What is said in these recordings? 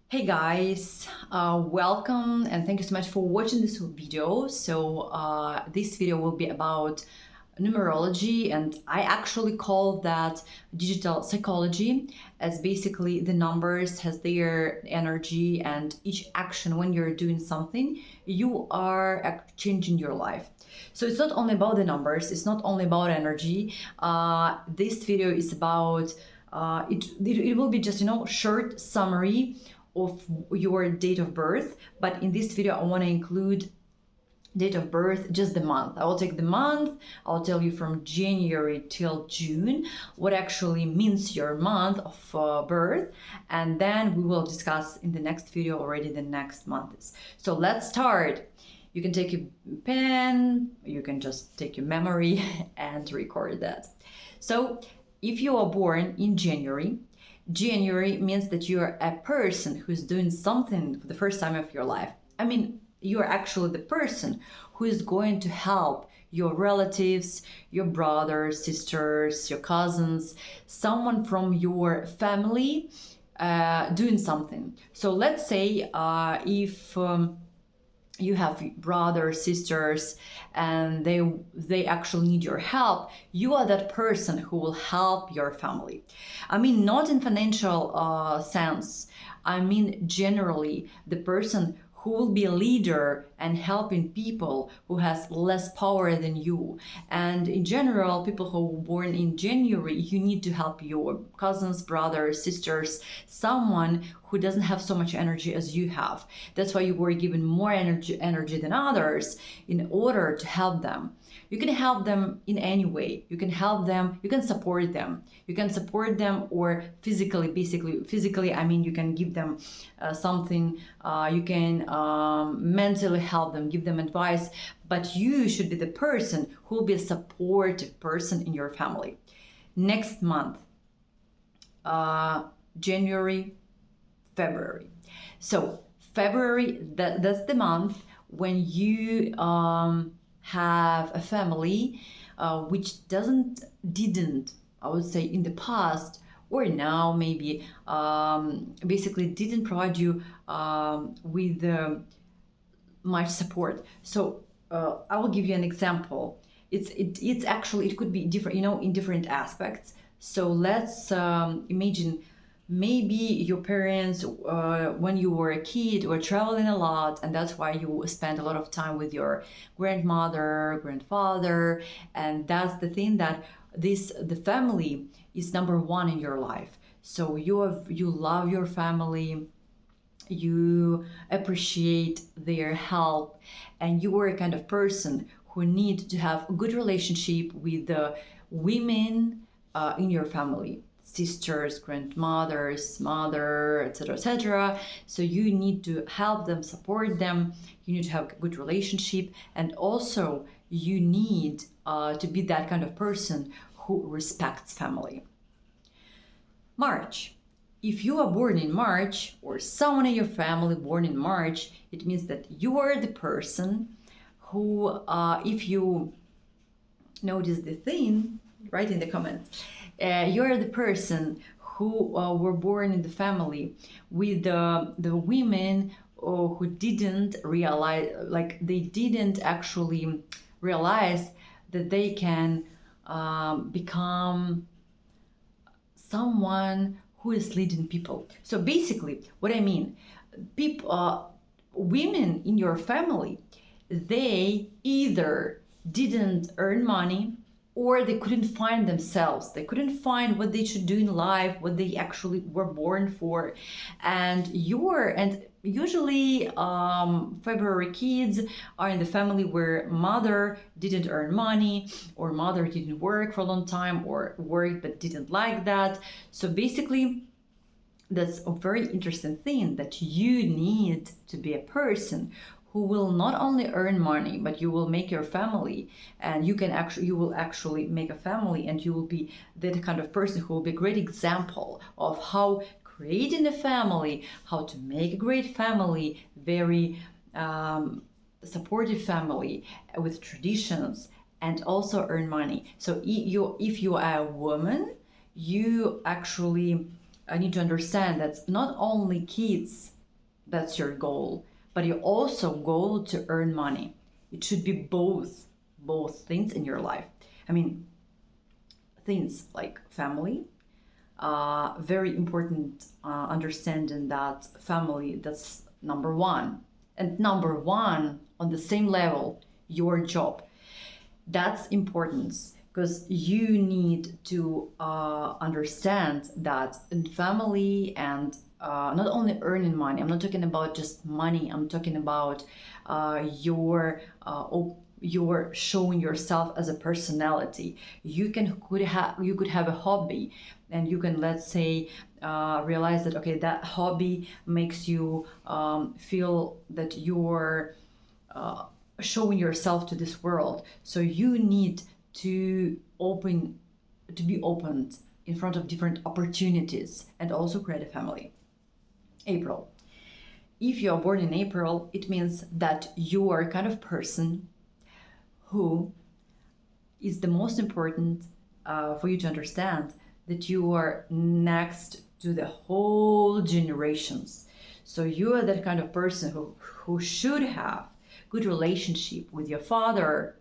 Hey guys, welcome and thank you so much for watching this video. This video will be about numerology, and I actually call that digital psychology, as basically the numbers has their energy, and each action when you're doing something, you are changing your life. So it's not only about the numbers, it's not only about energy. This video is about it will be just short summary of your date of birth, but in this video I want to include date of birth, just the month. I will take the month, I'll tell you from January till June what actually means your month of birth, and then we will discuss in the next video already the next months. So let's start. You can take your pen, you can just take your memory and record that. So if you are born in January means that you are a person who's doing something for the first time of your life. I mean, you are actually the person who is going to help your relatives, your brothers, sisters, your cousins, someone from your family doing something. So let's say if you have brothers, sisters, and they actually need your help, you are that person who will help your family. I mean, not in financial sense, I mean generally the person who will be a leader and helping people who has less power than you. And in general, people who were born in January, you need to help your cousins, brothers, sisters, someone who doesn't have so much energy as you have. That's why you were given more energy than others in order to help them. You can help them in any way. You can help them, you can support them. You can support them, or physically, basically, physically, I mean, you can give them something, you can mentally help them, give them advice, but you should be the person who will be a supportive person in your family. Next month, January, February. So February, that's the month when you have a family which didn't, I would say, in the past or now maybe, basically didn't provide you with much support. So I will give you an example. It's actually, it could be different, in different aspects. So let's imagine maybe your parents, when you were a kid, were traveling a lot, and that's why you spent a lot of time with your grandmother, grandfather, and that's the thing that the family is number one in your life. So you love your family, you appreciate their help, and you are a kind of person who need to have a good relationship with the women in your family, sisters, grandmothers, mother, etc., etc. So you need to help them, support them, you need to have a good relationship, and also you need to be that kind of person who respects family. March. If you are born in March, or someone in your family born in March, it means that you are the person who, if you notice the thing, write in the comments, you are the person who were born in the family with the women who didn't realize, like they didn't actually realize that they can become someone who is leading people. So basically, what I mean, women in your family, they either didn't earn money, or they couldn't find themselves. They couldn't find what they should do in life, what they actually were born for. And usually February kids are in the family where mother didn't earn money, or mother didn't work for a long time, or worked but didn't like that. So basically, that's a very interesting thing, that you need to be a person who will not only earn money, but you will make your family, and you will actually make a family, and you will be that kind of person who will be a great example of how creating a family, how to make a great family, very supportive family with traditions, and also earn money. So if you are a woman, you actually need to understand that not only kids That's your goal. But you also goal to earn money. It should be both things in your life. I mean, things like family, very important understanding that family, that's number one. And number one, on the same level, your job. That's important because you need to understand that in family and not only earning money, I'm not talking about just money, I'm talking about your showing yourself as a personality. You could have a hobby, and you can, let's say, realize that okay, that hobby makes you feel that you're showing yourself to this world. So you need to be opened in front of different opportunities and also create a family. April. If you are born in April, it means that you are a kind of person who is the most important for you to understand that you are next to the whole generations. So you are that kind of person who should have good relationship with your father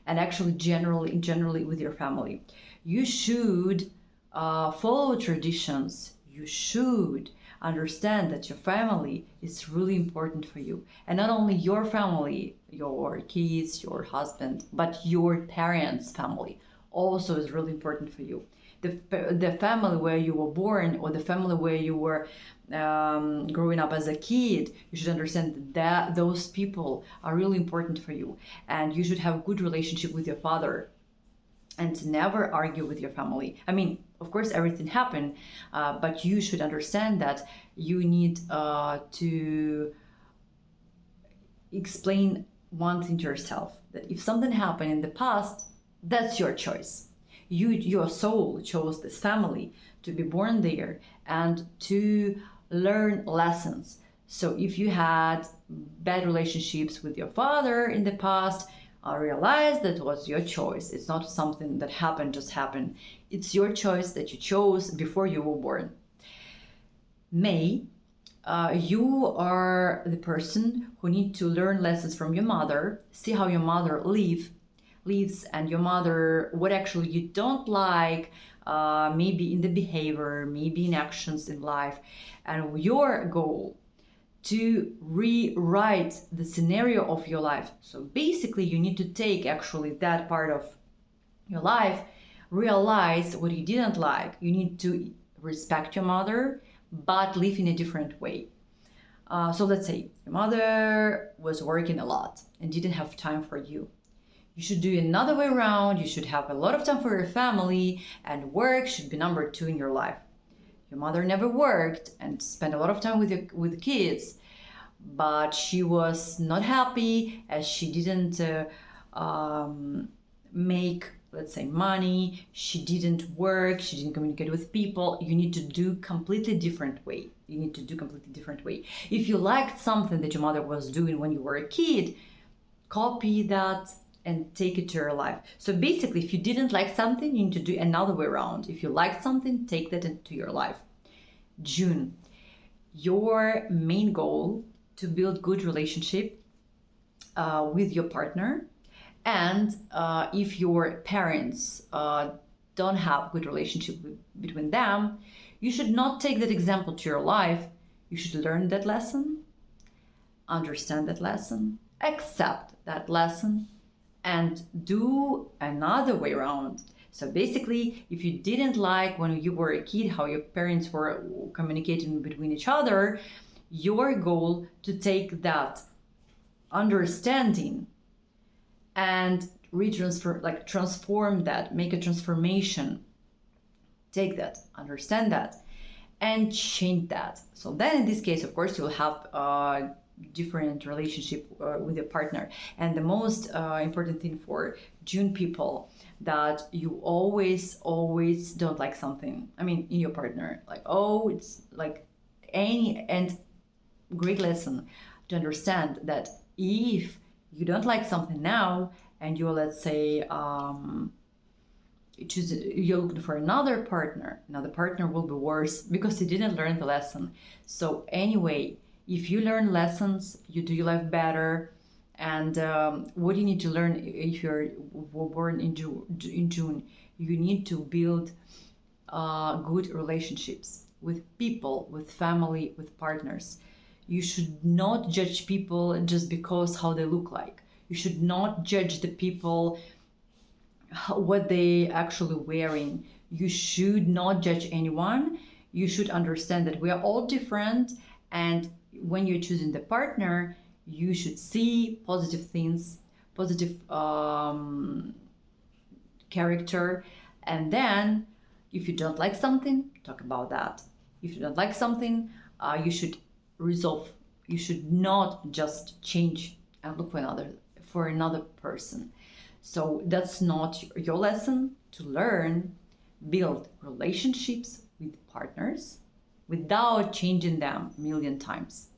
and actually generally with your family. You should follow traditions. You should understand that your family is really important for you, and not only your family, your kids, your husband, but your parents' family also is really important for you. The family where you were born, or the family where you were growing up as a kid, you should understand that those people are really important for you, and you should have a good relationship with your father and never argue with your family. I mean, of course, everything happened, but you should understand that you need to explain one thing to yourself, that if something happened in the past, that's your choice. Your soul chose this family to be born there and to learn lessons. So if you had bad relationships with your father in the past, I realize that was your choice. It's not something that just happened. It's your choice that you chose before you were born. May, you are the person who need to learn lessons from your mother, see how your mother lives, and your mother, what actually you don't like, maybe in the behavior, maybe in actions in life, and your goal to rewrite the scenario of your life. So basically you need to take actually that part of your life, realize what you didn't like. You need to respect your mother, but live in a different way. So let's say your mother was working a lot and didn't have time for you. You should do another way around. You should have a lot of time for your family, and work should be number two in your life. Your mother never worked and spent a lot of time with the kids, but she was not happy as she didn't make, let's say, money. She didn't work. She didn't communicate with people. You need to do completely different way. You need to do completely different way. If you liked something that your mother was doing when you were a kid, copy that and take it to your life. So basically, if you didn't like something, you need to do another way around. If you liked something, take that into your life. June, your main goal to build good relationship with your partner. And if your parents don't have good relationship between them, you should not take that example to your life. You should learn that lesson, understand that lesson, accept that lesson, and do another way around. So basically, if you didn't like when you were a kid how your parents were communicating between each other, your goal to take that understanding and transform that, make a transformation, take that, understand that, and change that. So then in this case, of course, you'll have different relationship with your partner. And the most important thing for June people, that you always don't like something, I mean, in your partner, like, oh, it's like and great lesson to understand that if you don't like something now and you're, let's say, you're looking for another partner will be worse because you didn't learn the lesson. So anyway, If you learn lessons, you do your life better. And what you need to learn if you're born in June, you need to build good relationships with people, with family, with partners. You should not judge people just because how they look like. You should not judge the people what they actually wearing. You should not judge anyone. You should understand that we are all different, and when you're choosing the partner, you should see positive things, positive character, and then if you don't like something, talk about that. If you don't like something, you should resolve. You should not just change and look for another person. So that's not your lesson. To learn, build relationships with partners without changing them a million times.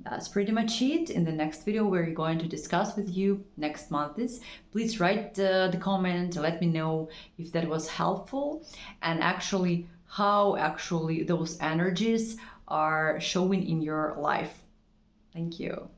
That's pretty much it. In the next video, we're going to discuss with you next month is, please write the comment, let me know if that was helpful, and actually how actually those energies are showing in your life. Thank you.